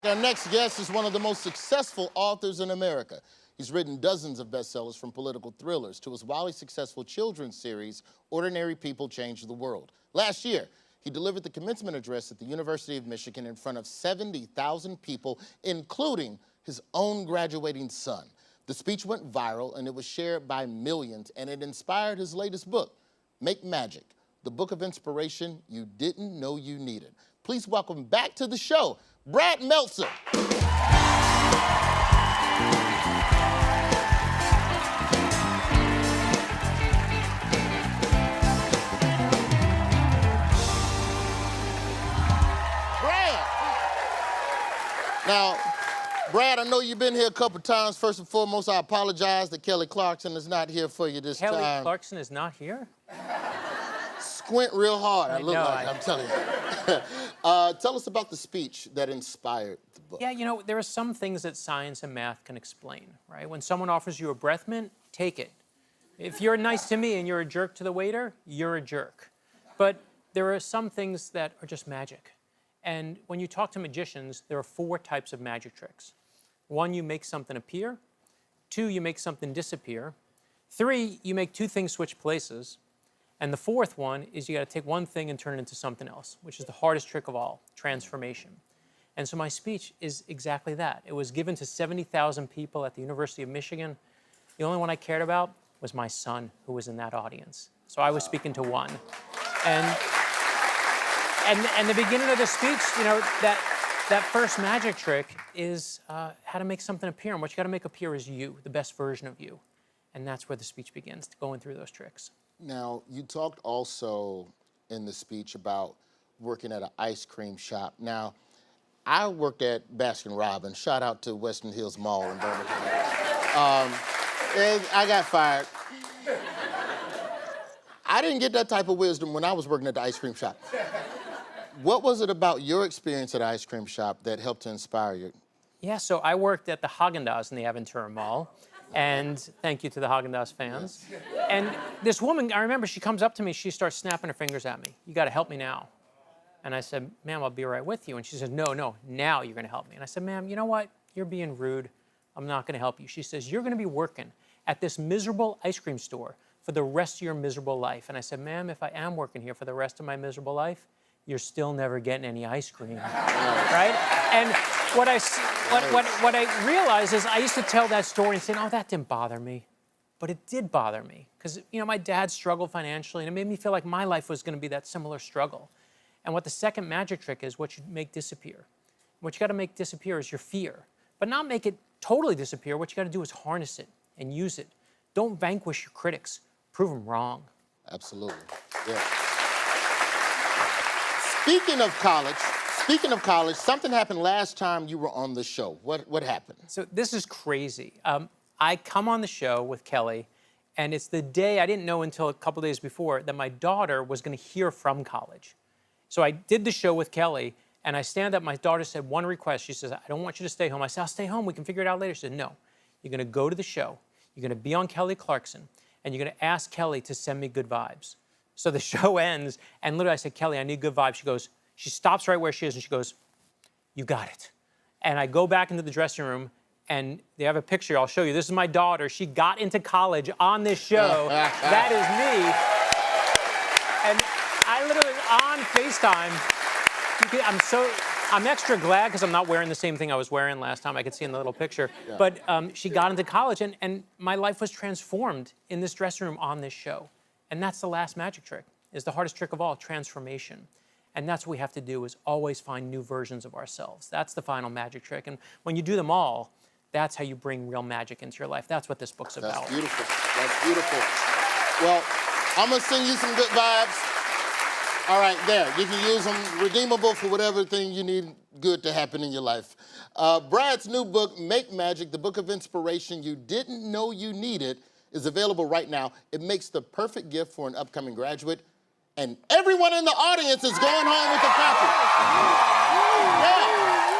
Our next guest is one of the most successful authors in America. He's written dozens of bestsellers, from political thrillers to his wildly successful children's series, Ordinary People Change the World. Last year, he delivered the commencement address at the University of Michigan in front of 70,000 people, including his own graduating son. The speech went viral, and it was shared by millions, and it inspired his latest book, Make Magic, the book of inspiration you didn't know you needed. Please welcome back to the show, Brad Meltzer. Now, Brad, I know you've been here a couple times. First and foremost, I apologize that Kelly Clarkson is not here for you this time. Kelly Clarkson is not here? Squint real hard, I look like, I'm telling you. Tell us about the speech that inspired the book. Yeah, you know, there are some things that science and math can explain, right? When someone offers you a breath mint, take it. If you're nice to me and you're a jerk to the waiter, you're a jerk. But there are some things that are just magic. And when you talk to magicians, there are 4 types of magic tricks. 1, you make something appear. 2, you make something disappear. 3, you make 2 things switch places. And the 4th one is you got to take one thing and turn it into something else, which is the hardest trick of all, transformation. And so my speech is exactly that. It was given to 70,000 people at the University of Michigan. The only one I cared about was my son, who was in that audience. So I was speaking to one. And the beginning of the speech, you know, that first magic trick is how to make something appear. And what you got to make appear is you, the best version of you. And that's where the speech begins, going through those tricks. Now, you talked also in the speech about working at an ice cream shop. Now, I worked at Baskin-Robbins. Shout out to Western Hills Mall in Birmingham. And I got fired. I didn't get that type of wisdom when I was working at the ice cream shop. What was it about your experience at the ice cream shop that helped to inspire you? Yeah, so I worked at the Haagen-Dazs in the Aventura Mall. And thank you to the Haagen-Dazs fans. And this woman, I remember, she comes up to me, she starts snapping her fingers at me. You got to help me now. And I said, ma'am, I'll be right with you. And she says, no, now you're going to help me. And I said, ma'am, you know what? You're being rude. I'm not going to help you. She says, you're going to be working at this miserable ice cream store for the rest of your miserable life. And I said, ma'am, if I am working here for the rest of my miserable life, you're still never getting any ice cream, right? And what I realized is I used to tell that story and say, oh, that didn't bother me. But it did bother me because, you know, my dad struggled financially and it made me feel like my life was going to be that similar struggle. And what the second magic trick is, what you make disappear. What you got to make disappear is your fear, but not make it totally disappear. What you got to do is harness it and use it. Don't vanquish your critics. Prove them wrong. Absolutely, yeah. Speaking of college, something happened last time you were on the show. What happened? So this is crazy. I come on the show with Kelly, and it's the day, I didn't know until a couple days before, that my daughter was going to hear from college. So I did the show with Kelly, and I stand up. My daughter said one request. She says, I don't want you to stay home. I said, I'll stay home. We can figure it out later. She said, no. You're going to go to the show. You're going to be on Kelly Clarkson, and you're going to ask Kelly to send me good vibes. So the show ends, and literally I said, Kelly, I need good vibes. She stops right where she is, and she goes, you got it. And I go back into the dressing room, and they have a picture I'll show you. This is my daughter. She got into college on this show. That is me. And I literally, on FaceTime, I'm extra glad because I'm not wearing the same thing I was wearing last time. I could see in the little picture. Yeah. But she got into college, and my life was transformed in this dressing room on this show. And that's the last magic trick, is the hardest trick of all, transformation. And that's what we have to do, is always find new versions of ourselves. That's the final magic trick. And when you do them all, that's how you bring real magic into your life. That's what this book's about. That's beautiful. That's beautiful. Well, I'm going to sing you some good vibes. All right, there. You can use them, redeemable for whatever thing you need good to happen in your life. Brad's new book, Make Magic, the book of inspiration you didn't know you needed, is available right now. It makes the perfect gift for an upcoming graduate. And everyone in the audience is going home with a copy. Yeah.